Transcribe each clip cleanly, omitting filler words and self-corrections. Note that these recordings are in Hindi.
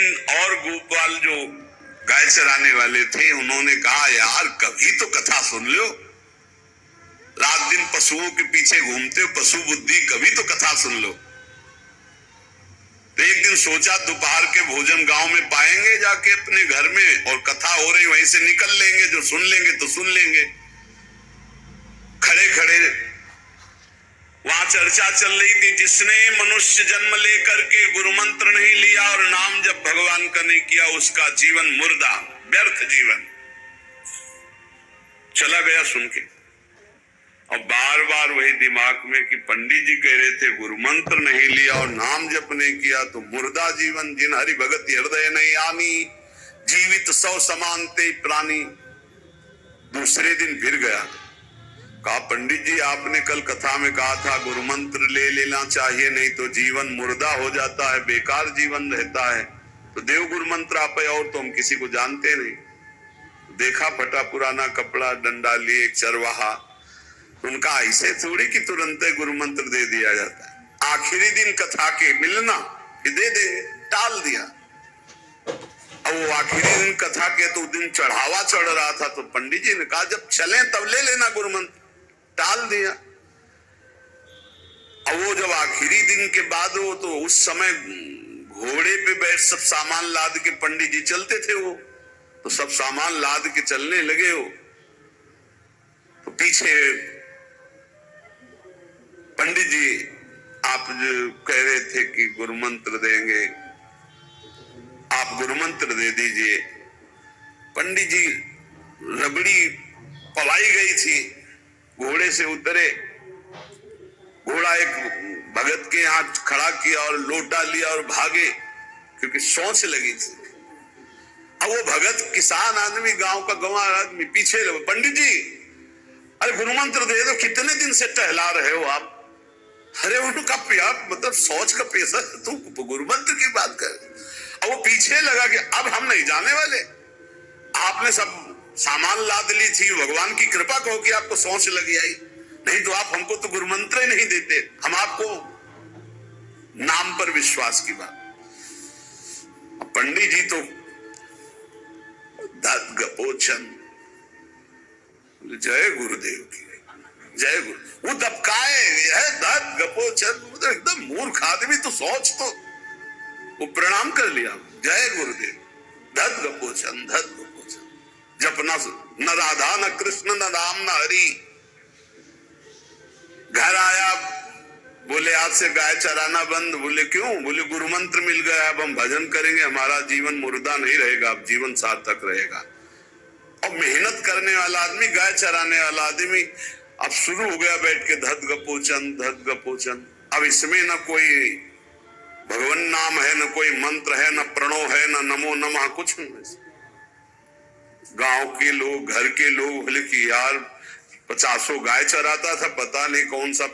दिन और गोपाल जो गाय चराने वाले थे उन्होंने कहा यार कभी तो कथा सुन लो, रात दिन पशुओं के पीछे घूमते हो, पशु बुद्धि, कभी तो कथा सुन लो। तो एक दिन सोचा दोपहर के भोजन गांव में पाएंगे जाके अपने घर में, और कथा हो रही वहीं से निकल लेंगे, जो सुन लेंगे तो सुन लेंगे। खड़े खड़े वहां चर्चा चल रही थी, जिसने मनुष्य जन्म लेकर के गुरु मंत्र नहीं लिया और नाम जब भगवान का नहीं किया उसका जीवन मुर्दा, व्यर्थ जीवन। चला गया सुन के, और बार बार वही दिमाग में कि पंडित जी कह रहे थे गुरु मंत्र नहीं लिया और नाम जप नहीं किया तो मुर्दा जीवन। जिन हरि भगत हृदय नहीं आनी, जीवित सौ समानते प्राणी। दूसरे दिन फिर गया, कहा पंडित जी आपने कल कथा में कहा था गुरु मंत्र ले लेना चाहिए, नहीं तो जीवन मुर्दा हो जाता है, बेकार जीवन रहता है। तो देव गुरु मंत्र आप, और तो हम किसी को जानते नहीं। देखा फटा पुराना कपड़ा, डंडा लिए एक चरवाहा, उनका ऐसे थोड़ी कि तुरंत गुरु मंत्र दे दिया जाता है। आखिरी दिन कथा के मिलना कि दे देंगे, टाल दिया। अब वो आखिरी दिन कथा के तो दिन चढ़ावा चढ़ रहा था, तो पंडित जी ने कहा जब चले तब ले लेना गुरु मंत्र, टाल दिया। अब वो जब आखिरी दिन के बाद हो तो उस समय घोड़े पे बैठ सब सामान लाद के पंडित जी चलते थे, वो तो सब सामान लाद के चलने लगे हो, तो पीछे पंडित जी आप जो कह रहे थे कि गुरु मंत्र देंगे, आप गुरु मंत्र दे दीजिए। पंडित जी रबड़ी पवाई गई थी, घोड़े से उतरे, घोड़ा एक भगत के यहाँ खड़ा किया और लोटा लिया और भागे, क्योंकि सोच लगी थी। अब वो भगत किसान आदमी, गांव का गंवार आदमी पीछे लगे, पंडित जी अरे गुरु मंत्र दे दो, कितने दिन से टहला रहे हो आप। अरे उनका मतलब सोच का पेशा, तुम गुरु मंत्र की बात कर। अब वो पीछे लगा कि अब हम नहीं जाने वाले, आपने सब सामान लाद ली थी, भगवान की कृपा कहो कि आपको सोच लगी आई, नहीं तो आप हमको तो गुरु मंत्र ही नहीं देते, हम आपको नाम पर विश्वास की बात। पंडित जी तो दत गपोचन, जय गुरुदेव की जय गुरु, वो दबकाए है दत गपोचन, मतलब एकदम मूर्ख आदमी, तो सोच तो वो प्रणाम कर लिया, जय गुरुदेव, धत गपोचन धत गपोचन। जपना न राधा न कृष्ण न राम न हरि। घर आया, बोले आज से गाय चराना बंद। बोले क्यों? बोले गुरु मंत्र मिल गया, अब हम भजन करेंगे, हमारा जीवन मुर्दा नहीं रहेगा, अब जीवन सार्थक रहेगा। और मेहनत करने वाला आदमी, गाय चराने वाला आदमी, अब शुरू हो गया बैठ के धत गपोचन धत गपोचन। अब इसमें न कोई भगवान नाम है, न कोई मंत्र है, न प्रणव है, न नमो नमः, कुछ नहीं। गांव के लोग, घर के लोग बोले कि यार 50 गाय चराता था, पता नहीं कौन सा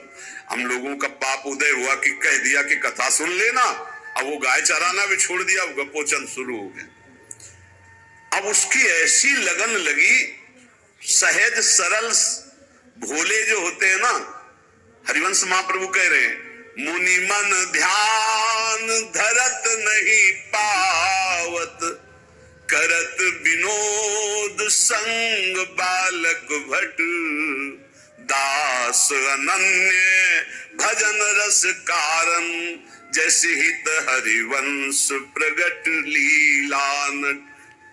हम लोगों का पाप उदय हुआ कि कह दिया कि कथा सुन लेना। अब वो गाय चराना भी छोड़ दिया, अब गपोचन शुरू हो गया। अब उसकी ऐसी लगन लगी, सहज सरल भोले जो होते हैं ना, हरिवंश महाप्रभु कह रहे हैं, मुनि मन ध्यान धरत नहीं पावत, करत विनोद संग बालक भट, दास अनन्य भजन रस कारण, जैसे हित हरिवंश प्रगट लीलान।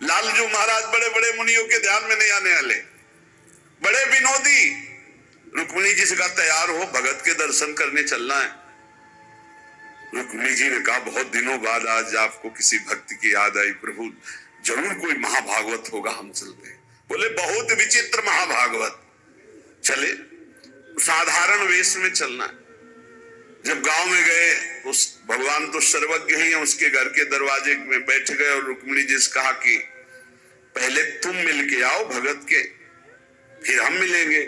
लालजू महाराज बड़े बड़े मुनियों के ध्यान में नहीं आने वाले, बड़े विनोदी। रुक्मिणी जी से कहा तैयार हो, भगत के दर्शन करने चलना है। रुक्मिणी जी ने कहा बहुत दिनों बाद आज आपको किसी भक्त की याद आई, प्रभु जरूर कोई महाभागवत होगा, हम चलते हैं। बोले बहुत विचित्र महाभागवत। चले, साधारण वेश में चलना है। जब गांव में गए, उस भगवान तो सर्वज्ञ ही है, उसके घर के दरवाजे में बैठ गए और रुक्मिणी जी से कहा कि पहले तुम मिल के आओ भगत के, फिर हम मिलेंगे।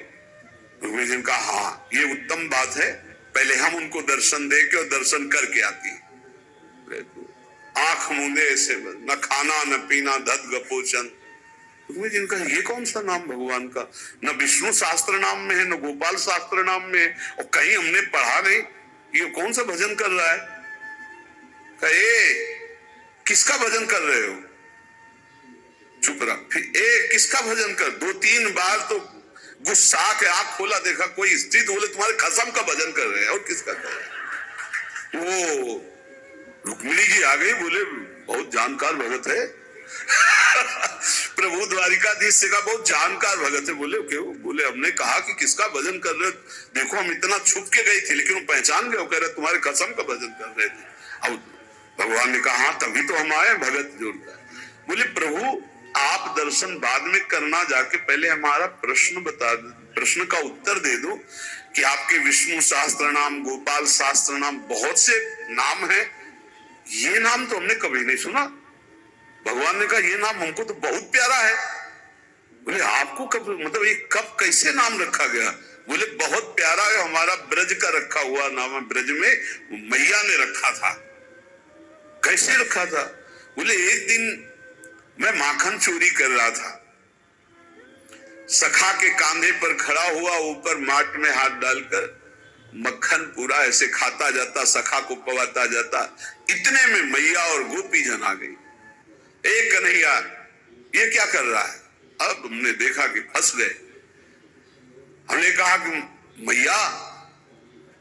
रुक्मिणी जी ने कहा हाँ ये उत्तम बात है, पहले हम उनको दर्शन दे के और दर्शन करके आती है। आंख मूंदे ऐसे, न खाना न पीना, धत गपोचन। जिनका ये कौन सा नाम भगवान का, न विष्णु शास्त्र नाम में है, न गोपाल शास्त्र नाम में है, और कहीं हमने पढ़ा नहीं, ये कौन सा भजन कर रहा है। कहे किसका भजन कर रहे हो? चुप रहा। फिर किसका भजन कर? 2-3 बार तो गुस्सा के आंख खोला, देखा कोई स्त्री, तो बोले तुम्हारे खसम का भजन कर रहे हैं। और किसका कर रहे हैं? वो रुक्मिणी जी आ गई, बोले बहुत जानकार भगत है। प्रभु द्वारिकाधीश से कहा बहुत जानकार भगत है। बोले क्यों? बोले हमने कहा कि किसका भजन कर रहे हो? देखो हम इतना छुप के गई थी, लेकिन वो पहचान गए, वो कह रहे तुम्हारे कसम का भजन कर रहे थे। अब भगवान ने कहा हाँ तभी तो हम आए भगत जोड़कर। बोले प्रभु आप दर्शन बाद में करना, जाके पहले हमारा प्रश्न बता दो, प्रश्न का उत्तर दे दो कि आपके विष्णु सहस्त्र नाम, गोपाल सहस्त्र नाम, बहुत से नाम है, ये नाम तो हमने कभी नहीं सुना। भगवान ने कहा ये नाम हमको तो बहुत प्यारा है। बोले आपको कब, मतलब ये कब कैसे नाम रखा गया? बोले बहुत प्यारा है, हमारा ब्रज का रखा हुआ नाम है, ब्रज में मैया ने रखा था। कैसे रखा था? बोले एक दिन मैं माखन चोरी कर रहा था, सखा के कांधे पर खड़ा हुआ, ऊपर माट में हाथ डालकर मक्खन पूरा ऐसे खाता जाता, सखा को पवाता जाता। इतने में मैया और गोपी जन आ गई। एक कन्हैया ये क्या कर रहा है? अब हमने देखा कि फंस गए। हमने कहा कि मैया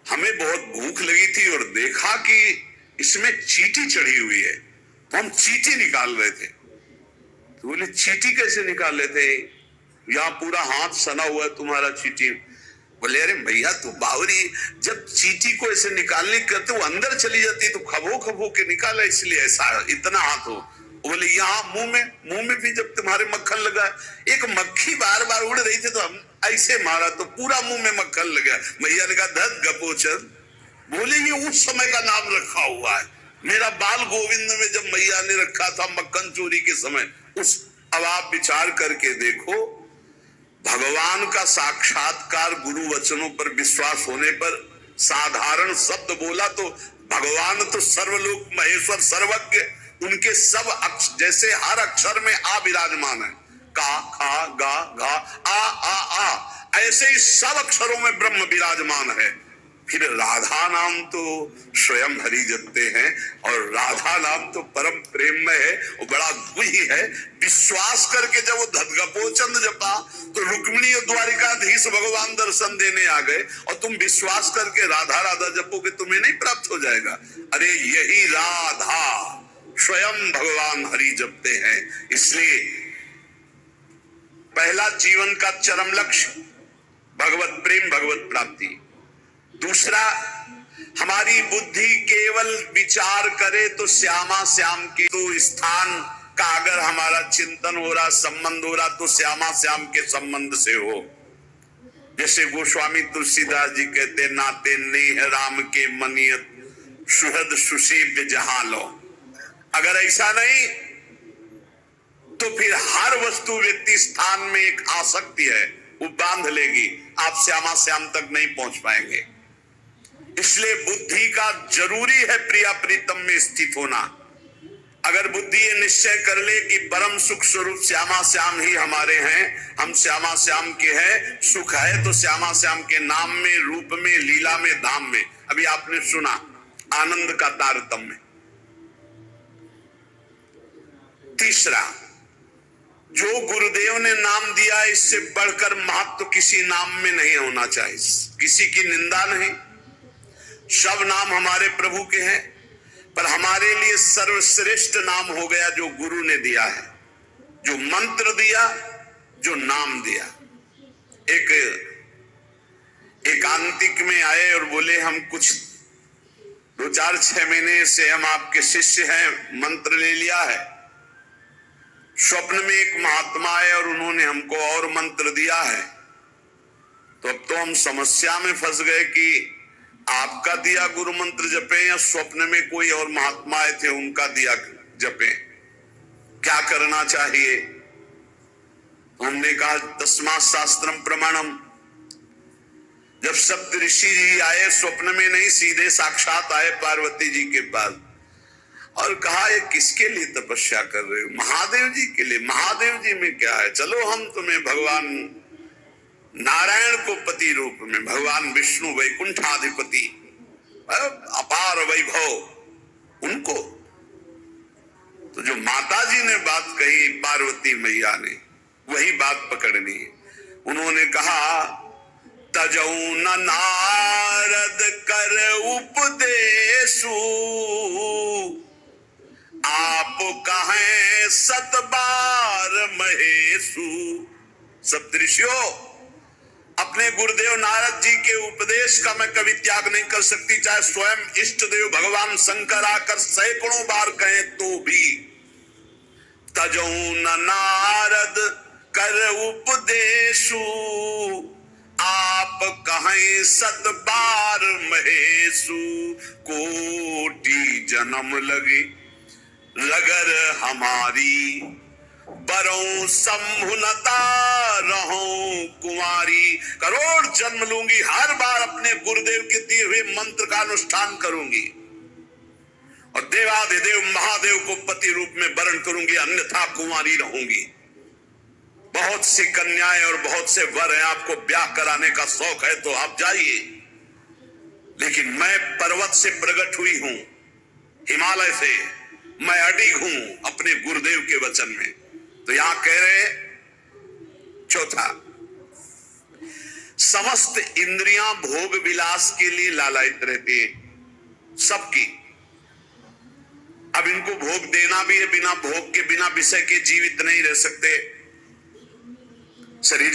हमें बहुत भूख लगी थी और देखा कि इसमें चींटी चढ़ी हुई है, तो हम चींटी निकाल रहे थे। तो बोले चींटी कैसे निकाल रहे थे? यहाँ पूरा हाथ सना हुआ है तुम्हारा चींटी। बोले अरे भैया तू बावरी, जब चींटी को ऐसे निकालने करते वो अंदर चली जाती तो खबो खबो के निकाला, इसलिए ऐसा इतना हाथ हो। बोले यहाँ मुंह में भी जब तुम्हारे मक्खन लगा, एक मक्खी बार बार उड़ रही थी तो हम ऐसे मारा तो पूरा मुंह में मक्खन लगा। मैया ने कहा धत गपोचन। बोले ये उस समय का नाम रखा हुआ है, मेरा बाल गोविंद में जब मैया ने रखा था मक्खन चोरी के समय उस। अब आप विचार करके देखो, भगवान का साक्षात्कार गुरु वचनों पर विश्वास होने पर साधारण शब्द बोला तो भगवान तो सर्वलोक महेश्वर सर्वज्ञ, उनके सब जैसे हर अक्षर में आ विराजमान है, का खा गा घा आ, ऐसे ही सब अक्षरों में ब्रह्म विराजमान है। फिर राधा नाम तो स्वयं हरि जपते हैं, और राधा नाम तो परम प्रेम में है, वो बड़ा गुही है। विश्वास करके जब वो धदगपोचंद जपा तो रुक्मिणी और द्वारिकाधीश भगवान दर्शन देने आ गए, और तुम विश्वास करके राधा राधा जपोगे तुम्हें नहीं प्राप्त हो जाएगा? अरे यही राधा स्वयं भगवान हरि जपते हैं। इसलिए पहला जीवन का चरम लक्ष्य भगवत प्रेम, भगवत प्राप्ति। दूसरा, हमारी बुद्धि केवल विचार करे तो श्यामा श्याम के तो स्थान का अगर हमारा चिंतन हो रहा, संबंध हो रहा, तो श्यामा श्याम के संबंध से हो। जैसे गोस्वामी तुलसीदास जी कहते, नाते नेह राम के मनियत सुहद सुसेव्य जहां लो। अगर ऐसा नहीं तो फिर हर वस्तु व्यक्ति स्थान में एक आसक्ति है, वो बांध लेगी, आप श्यामा श्याम तक नहीं पहुंच पाएंगे। इसलिए बुद्धि का जरूरी है प्रिया प्रीतम में स्थित होना। अगर बुद्धि ये निश्चय कर ले कि परम सुख स्वरूप श्यामा श्याम ही हमारे हैं, हम श्यामा श्याम के हैं, सुख है तो श्यामा श्याम के नाम में, रूप में, लीला में, धाम में। अभी आपने सुना आनंद का तारतम्य। तीसरा, जो गुरुदेव ने नाम दिया इससे बढ़कर महत्व किसी नाम में नहीं होना चाहिए, किसी की निंदा नहीं। सब नाम हमारे प्रभु के हैं, पर हमारे लिए सर्वश्रेष्ठ नाम हो गया जो गुरु ने दिया है, जो मंत्र दिया, जो नाम दिया। एकांतिक में आए और बोले हम कुछ 2-4-6 महीने से हम आपके शिष्य हैं, मंत्र ले लिया है। स्वप्न में एक महात्मा आए और उन्होंने हमको और मंत्र दिया है। तो अब तो हम समस्या में फंस गए कि आपका दिया गुरु मंत्र जपे या स्वप्न में कोई और महात्मा आए थे उनका दिया जपे, क्या करना चाहिए? हमने कहा तस्मात् शास्त्रम प्रमाणम। जब सप्त ऋषि जी आए स्वप्न में नहीं, सीधे साक्षात आए पार्वती जी के पास और कहा ये किसके लिए तपस्या कर रहे हो? महादेव जी के लिए। महादेव जी में क्या है, चलो हम तुम्हें भगवान नारायण को पति रूप में, भगवान विष्णु वैकुंठाधिपति, अपार वैभव, उनको माता जी ने बात कही, पार्वती मैया ने, वही बात पकड़नी है। उन्होंने कहा, तजऊ न नारद कर उपदेशु, आप कहें सत बार महेशु। सप्तऋषियों, अपने गुरुदेव नारद जी के उपदेश का मैं कभी त्याग नहीं कर सकती, चाहे स्वयं इष्ट देव भगवान शंकर आकर सैकड़ों बार कहें तो भी। तजऊ न नारद कर उपदेशु, आप कहें सत बार महेशु। कोटि जन्म लगे रगर हमारी, बरों संभुनता रहूं कुमारी। करोड़ जन्म लूंगी, हर बार अपने गुरुदेव के दिए हुए मंत्र का अनुष्ठान करूंगी और देवाधिदेव महादेव को पति रूप में वरण करूंगी, अन्यथा कुमारी रहूंगी। बहुत सी कन्याएं और बहुत से वर हैं, आपको ब्याह कराने का शौक है तो आप जाइए, लेकिन मैं पर्वत से प्रकट हुई हूं, हिमालय से मैं अडिग हूं अपने गुरुदेव के वचन में। तो यहां कह रहे, चौथा, समस्त इंद्रियां भोग विलास के लिए लालायित रहती हैं, सबकी। अब इनको भोग देना भी है, बिना भोग के, बिना विषय के जीवित नहीं रह सकते। शरीर